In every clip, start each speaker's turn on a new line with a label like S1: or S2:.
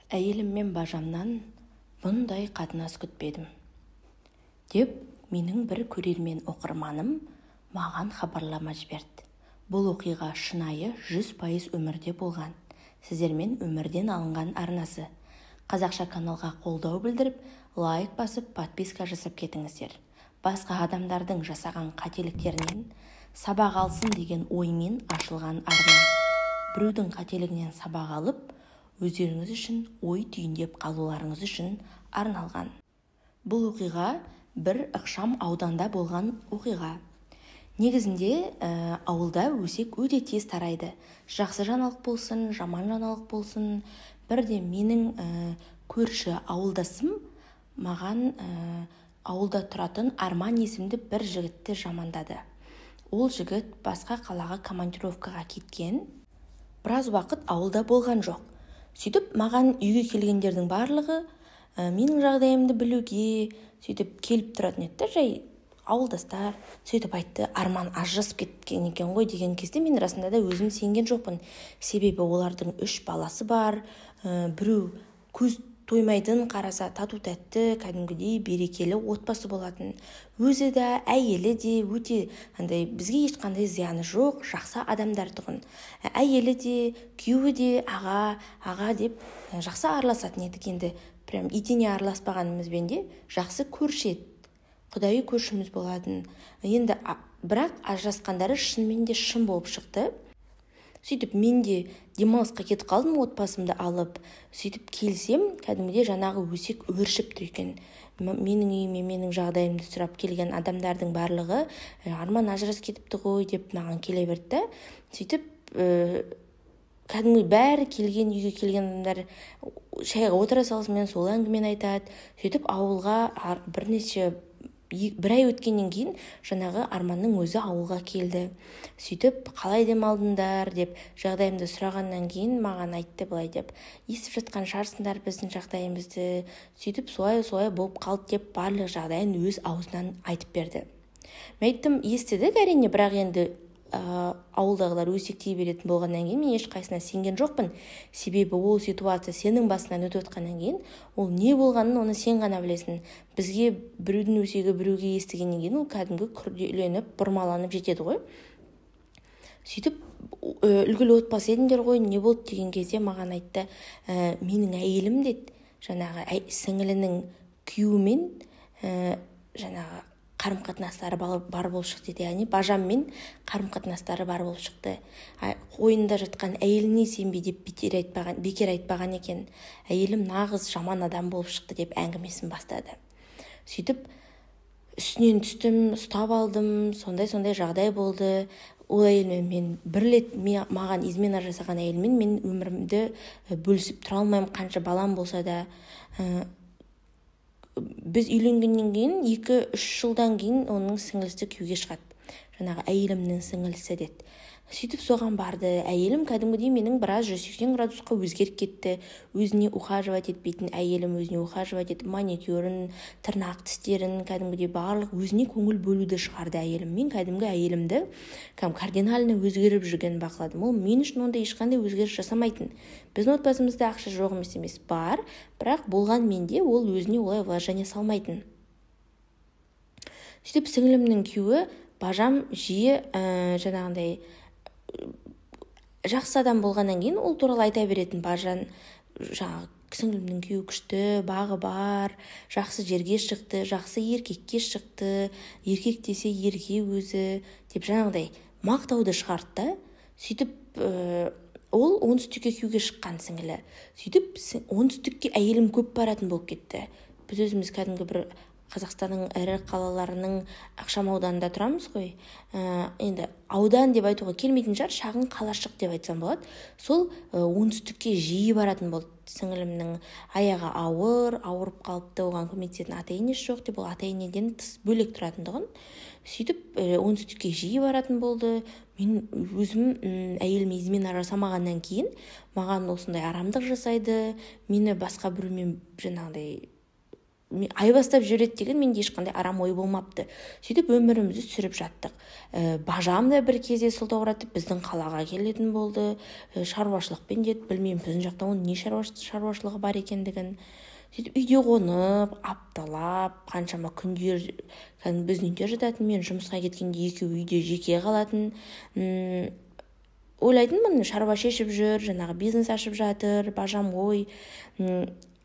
S1: Әйелім мен бажамнан бұндай қатынас күтпедім, деп менің бір көрермен оқырманым маған хабарлама жіберді. Бұл оқиға шынайы 100% өмірде болған. Сіздермен өмірден алынған арнасы. Қазақша каналға қолдау білдіріп, лайк басып, подписка жасап кетіңіздер. Басқа адамдардың жасаған қателіктерінен сабақ алсын деген оймен ашылған арна. Біреудің қателігінен сабақ алып, өздеріңіз үшін ой түйіндеп қалуларыңыз үшін арналған. Бұл оқиға бір ықшам ауданда болған оқиға. Негізінде ауылда өсек өте тез тарайды. Жақсы жаңалық болсын, жаман жаңалық болсын. Бірде менің көрші ауылдасым маған ауылда тұратын Арман есімді бір жігітті жамандады. Ол жігіт басқа қалаға командировкаға кеткен. Біраз уақыт ауылда болған жоқ. Сөйтіп маған үйге келгендердің барлығы менің жағдайымды білуге сөйтіп келіп тұратын еді, жай ауылдастар. Сөйтіп айтты, Арман ажырасып кеткен екен ғой деген кезде мен расында да өзім сенген жоқпын. Себебі олардың 3 баласы бар. Біреу көз тоймайтын, қараса тату-тәтті, кәдімгідей берекелі отбасы болатын. Өзі де, әйелі де өте бізге ешқандай зияны жоқ, жақсы адамдар тұғын. Әйелі де, күйеуі де аға деп жақсы араласатын едік. Енді прям итене араласпағанымызбен де жақсы көрші еді. Құдайы көршіміз болатын. Енді бірақ ажырасқандары шынымен де шын болып шықты. Сөйтіп мен де демалысқа кетіп қалдым, отбасымды алып. Сөйтіп келсем, кәдімгідей жаңағы өсек өршіп тұр екен. Менің үйіме менің жағдайымды сұрап келген адамдардың барлығы Арман ажырасып кетіпті ғой деп маған келе берді. Сөйтіп кәдімгі бәрі келген, үйге келген адамдар шайға отыра салысымен сол әңгімені айтады. Сөйтіп ауылға бір ай өткеннен кейін жаңағы Арманның өзі ауылға келді. Сөйтіп қалай демалдыңдар деп жағдайымды сұрағаннан кейін маған айтты былай деп, естіп жатқан шығарсыңдар біздің жағдайымызды. Сөйтіп солай болып қалды деп барлық жағдайын өз аузынан айтып берді. Мен айттым, естідік әрине, бірақ енді ауылдағылар өсектей беретін болғаннан кейін мен ешқайсына сенген жоқпын. Себебі ол ситуация сенің басынан өтіп отқаннан кейін ол не болғанын оны сен ғана білесің. Бізге біреудің өсегі біреуге естігеннен кейін ол кәдімгі күрделеніп, бұрмаланып жетеді ғой. Сөйтіп үлгілі отбасы едіңдер ғой, не болды деген кезде маған айтты, менің әйелім деді, жаңағы сіңілінің күйеуімен жаңағы қарым-қатынастары бар болып шықты деді. Яғни бажаммен қарым-қатынастары бар болып шықты. Қойнында жатқан әйеліне сенбей деп бекер айтпаған екен. Әйелім нағыз жаман адам болып шықты деп әңгімесін бастады. Сөйтіп үстінен түстім, ұстап алдым, сондай жағдай болды. Ол әйелмен мен бір рет маған измена жасаған әйелмен мен өмірімді бөлісіп тұра алмаймын, қанша балам болса да. Біз үйленгеннен кейін 2-3 жылдан кейін оның сіңілісі күйеуге шығады. Жаңағы әйелімнің сіңілісі деді. Сөйтіп соған барды. Әйелім кәдімгідей менің біраз 180 градусқа өзгеріп кетті. Өзіне ухаживать етпейтін әйелім өзіне ухаживать етіп, маникюрін, тырнақ тістерін, кәдімгідей барлық өзіне көңіл бөлуді шығарды әйелім. Мен кәдімгі әйелімді кардинально өзгеріп жүргенін бақыладым. Ол мен үшін онда ешқандай өзгеріс жасамайтын. Біздің отбасымызда ақша жоқ емес бар, бірақ болған менде ол өзіне олай вложение салмайтын. Сөйтіп сіңілімнің күйеуі бажам жиі жаңағындай жақсы адам болғаннан кейін ол туралы айта беретін. Бажан жаңағы сіңілімнің күйеуі күшті, бағы бар, жақсы жерге шықты, жақсы еркекке шықты, еркек десе ерге өзі деп жаңағыдай мақтауды шығарды. Сөйтіп ол оңтүстікке күйеуге шыққан сіңілі. Сөйтіп оңтүстікке әйелім көп баратын болып кетті. Біз өзіміз кәдімгі бір Қазақстанның ірі қалаларының ықшам ауданында тұрамыз ғой. Енді аудан деп айтуға келмейтін шығар, шағын қалашық деп айтсам болады. Сол оңтүстікке жиі баратын болды. Сіңілімнің аяғы ауырып қалыпты, оған көмектесетін ата-енесі жоқ деп, ол ата-енеден тыс бөлек тұратындығын. Сөйтіп оңтүстікке жиі баратын болды. Мен өзім әйелім измена жасамағаннан кейін маған осындай арамдық жасайды. Мені басқа біреумен жаңағыдай айбастап жібереді деген менде ешқандай арам ой болмапты. Сөйтіп өмірімізді сүріп жаттық. Бажам да бір кезде сылтауратып біздің қалаға келетін болды. Шаруашылықпен деді, білмеймін біздің жақта оның не шаруашылығы бар екендігін. Сөйтіп үйде қонып, апталап, қаншама күндер біздің үйде жататын, мен жұмысқа кеткенде екеуі үйде жеке қалатын. Ойлайтынмын, шаруа шешіп жүр, жаңағы бизнес ашып жатыр, бажам ой.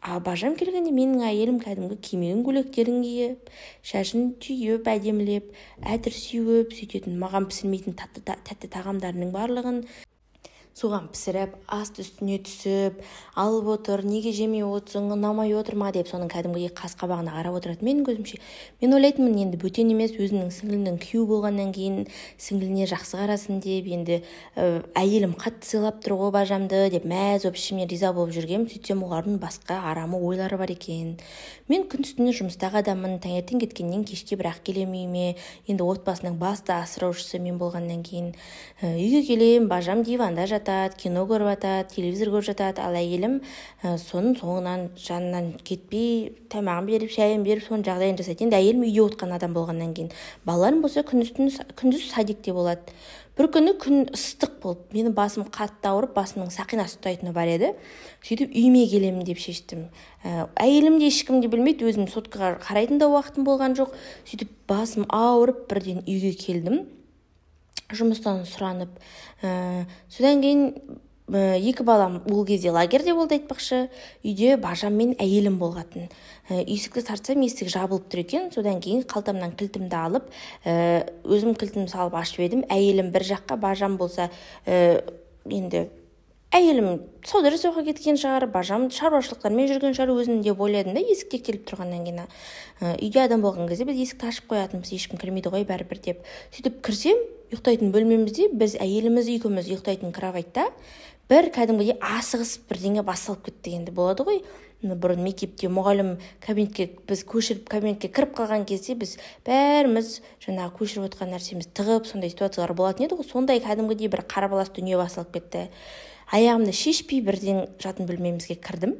S1: Ал бажам келгенде менің әйелім кәдімгі кимеген көйлектерін киіп, шашын түйіп, әдемілеп, әтір сеуіп, сөйтетін, маған пісірмейтін тәтті тағамдарының барлығын соған пісіріп, асты үстіне түсіп, алып отыр, неге жемей отырсың, ұнамай отыр ма деп, соның кәдімгідей қас-қабағына қарап отырады. Менің көзімше, мен ойлайтынмын, енді бөтен емес, өзінің сіңлінің күйеу болғаннан кейін сіңліне жақсы қарасын деп, енді әйелім қатты сыйлап тұр ғой бажамды деп мәз болып ішімнен риза болып жүргем. Сөйтсем олардың басқа арамы ойлары бар екен. Мен күн үстіне жұмыстағы адаммын, таңертең кеткеннен кешке бірақ келем үйіме. Енді отбасының басты асыраушысы мен болғаннан кейін үйге келем, бажам диванда жатады, кино көріп жатады, телевизор көріп жатады, ал әйелім соның соңынан жанынан кетпей тамағын беріп, шайын беріп, соның жағдайын жасайды. Енді әйелім үйде отқан адам болғаннан кейін. Балаларым болса күндіз садикте болады. Бір күні күн ыстық болды. Мені басым қатты ауырып, басымның сақинасы ұстайтыны бар еді. Сөйтіп үйіме келемін деп шештім. Әйелімде ешкімде білмейді, өзім соткаға қарайтын да уақытым болған жоқ. Сөйтіп басым ауырып бірден үйге келдім. Жұмыстан сұранып. Содан кейін екі балам ол кезде лагерде болды айтпақшы. Үйде бажам мен әйелім болғатын. Есікті тартсам есік жабылып тұр екен. Содан кейін қалтамнан кілтімді алып, өзім кілтімді салып ашып едім. Әйелім бір жаққа, бажам болса енді әйелім сауда жасауға кеткен шығар, бажам шаруашылықтармен жүрген шығар, өзім деп ойладым да, есік тектеліп тұрғаннан кейін. Үйде адам болған кезде біз есікті ашып қоятынбыз, ешкім кірмейді ғой бәрібір деп. Сөйтіп кірсем, ұйықтайтын бөлмемізде біз әйеліміз екеуміз ұйықтайтын кроватьта бір кәдімгідей асығыс бірдеңе басталып кетті енді болады ғой. Бұрын мектепте мұғалім біз көшіріп кабинетке кіріп қалған кезде біз бәріміз жаңағы көшіріп отқан нәрсеміз тығып, сондай ситуациялар болатын еді ғой. Сондай кәдімгідей бір қарабалас дүние басталып кетті. Аяғымды шешпей бірден жатын бөлмемізге кірдім.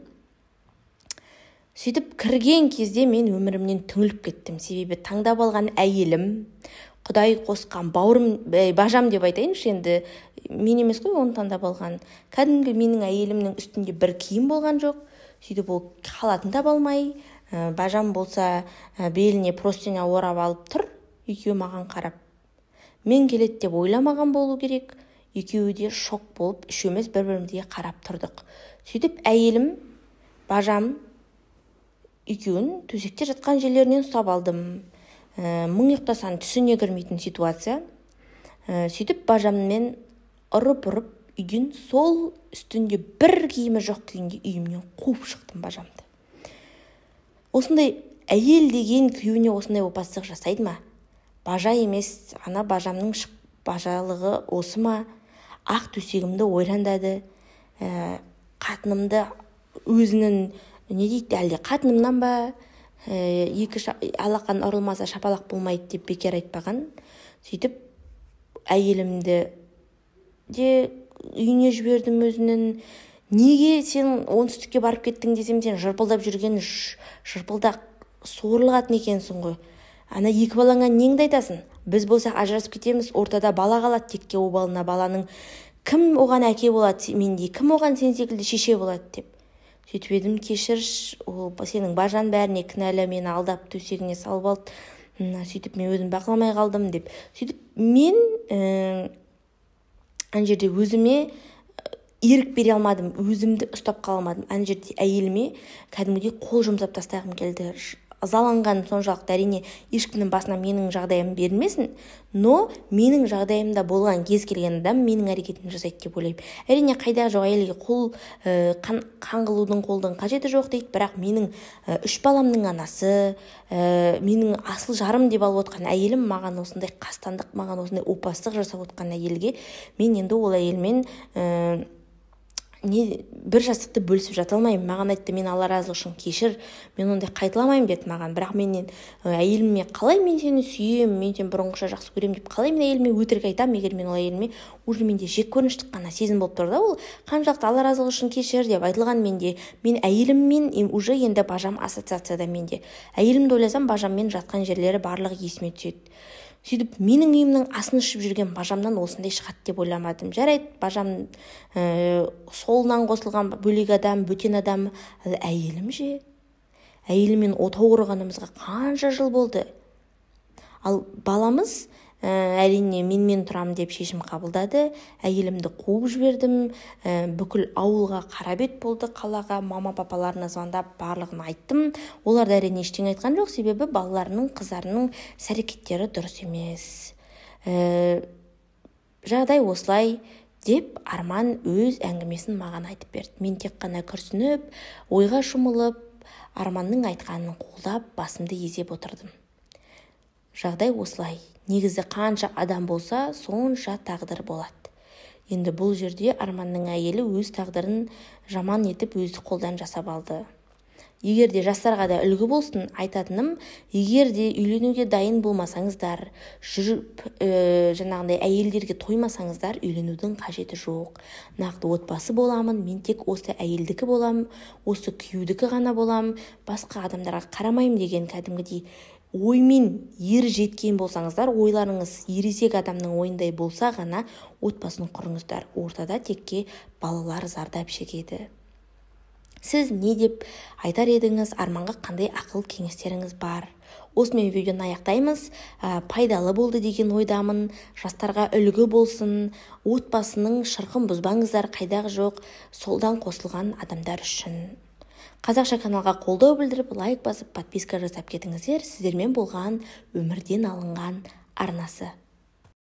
S1: Сөйтіп кірген кезде мен өмірімнен түңіліп кеттім. Себебі таңдап алған әйелім, Құдай қосқан бауырым, бажам деп айтайыншы, енді мен емес қой оны таңдап алған. Кәдімгі менің әйелімнің үстінде бір киім болған жоқ. Сөйтіп ол халатын таба алмай, бажам болса беліне простыня орап алып тұр, екеуі маған қарап. Мен келеді деп ойламаған болу керек. Екеуі де шок болып, үшеуміз бір-бірімізге қарап тұрдық. Сөйтіп әйелім, бажам екеуін төсекте жатқан жерлерінен ұстап алдым. Мың ұйықтасан түсіне кірмейтін ситуация. Сөйтіп бажаммен ұрып үйден сол үстінде бір киімі жоқ күйінде үйімнен қуып шықтым бажамды. Осындай әйел деген күйеуіне осындай опасыздық жасайды ма? Бажа емес, ана бажамның бажалығы осы ма? Ақ төсегімді ойрандады. Қатынымды өзінің не дейді, әлде қатынымнан ба? Екі алақан ұрылмаса шапалақ болмайды деп бекер айтпаған. Сөйтіп әйелімді де үйіне жібердім өзінің. Неге сен оңтүстікке барып кеттің десем, сен жырпылдап жүрген жырпылдақ сорлы қатын екенсің ғой. Ана екі балаңа неңді айтасың? Біз болсақ ажырасып кетеміз, ортада бала қалады, текке обалына баланың кім оған әке болады, менде кім оған сен секілді шеше болады деп. Сөйтіп едім, кешірш, ол сенің бажан бәріне кінәлі, мені алдап төсегіне салып алды. Сөйтіп мен өзім бақыламай қалдым деп. Сөйтіп мен ана жерде өзіме ерік бере алмадым, өзімді ұстап қала алмадым. Ана жерде әйеліме кәдімгідей қол жұмсап тастағым келді. Ызаланғаным соншалықты, әрине ешкімнің басына менің жағдайым берілмесін, но менің жағдайымда болған кез келген адам менің әрекетімді жасайды деп ойлаймын. Әрине қайда жоқ, әйелге қол қан қылудың қолдың қажеті жоқ дейді, бірақ менің 3 баламның анасы, менің асыл жарым деп алып отқан әйелім маған осындай қастандық, маған осындай опасыздық жасап отқан әйелге мен енді ол әйелмен бір жастықты бөлісіп жата алмаймын. Маған айтты, мен Алла разылығы үшін кешір, мен ондай қайталамаймын деді маған. Бірақ менен әйеліме қалай мен сені сүйемін, мен сені бұрынғыша жақсы көремін деп қалай мен әйеліме өтірік айтамын, егер мен ол әйеліме уже менде жек көрініштік қана сезім болып тұр да. Ол қаншалықты Алла разылығы үшін кешір деп айтылған менде. Мен әйеліммен уже енді бажам ассоциацияда менде. Әйелімді ойласам, бажаммен жатқан жерлері барлығы есіме түседі. Сөйтіп менің үйімнің асын ішіп жүрген бажамнан осындай шығады деп ойламадым. Жарайды, бажам солынан қосылған бөлек адам, бөтен адам, әйелім же. Әйелімен отау құрғанымызға қанша жыл болды. Ал баламыз әрине мен тұрамын деп шешім қабылдады. Әйелімді қуып жібердім. Бүкіл ауылға қарабет болды, қалаға, мама-папаларына звондап барлығын айттым. Олар да әрине ештеңе айтқан жоқ, себебі балаларының, қыздарының іс-әрекеттері дұрыс емес. Жағдай осылай деп Арман өз әңгімесін маған айтып берді. Мен тек қана күрсініп, ойға шомылып, Арманның айтқанын қолдап, басымды изеп отырдым. Жағдай осылай. Негізі қанша адам болса, сонша тағдыр болады. Енді бұл жерде Арманның әйелі өз тағдырын жаман етіп өзі қолдан жасап алды. Егер де жастарға да үлгі болсын, айтатыным, егер де үйленуге дайын болмасаңыздар, жүріп жаңағындай әйелдерге тоймасаңыздар, үйленудің қажеті жоқ. Нақты отбасы боламын, мен тек осы әйелдікі боламын, осы күйеудікі ғана боламын, басқа адамдарға қарамаймын деген кәдімгідей оймен ер жеткен болсаңыздар, ойларыңыз ересек адамның ойындай болса ғана отбасын құрыңыздар. Ортада текке балалар зардап шегеді. Сіз не деп айтар едіңіз? Арманға қандай ақыл кеңестеріңіз бар? Осымен видеоны аяқтаймыз. Пайдалы болды деген ойдамын. Жастарға үлгі болсын. Отбасының шырқын бұзбаңыздар, қайдағы жоқ. Солдан қосылған адамдар үшін. Қазақша каналға қолдау білдіріп, лайк басып, подписка жасап кетіңіздер. Сіздермен болған өмірден алынған арнасы.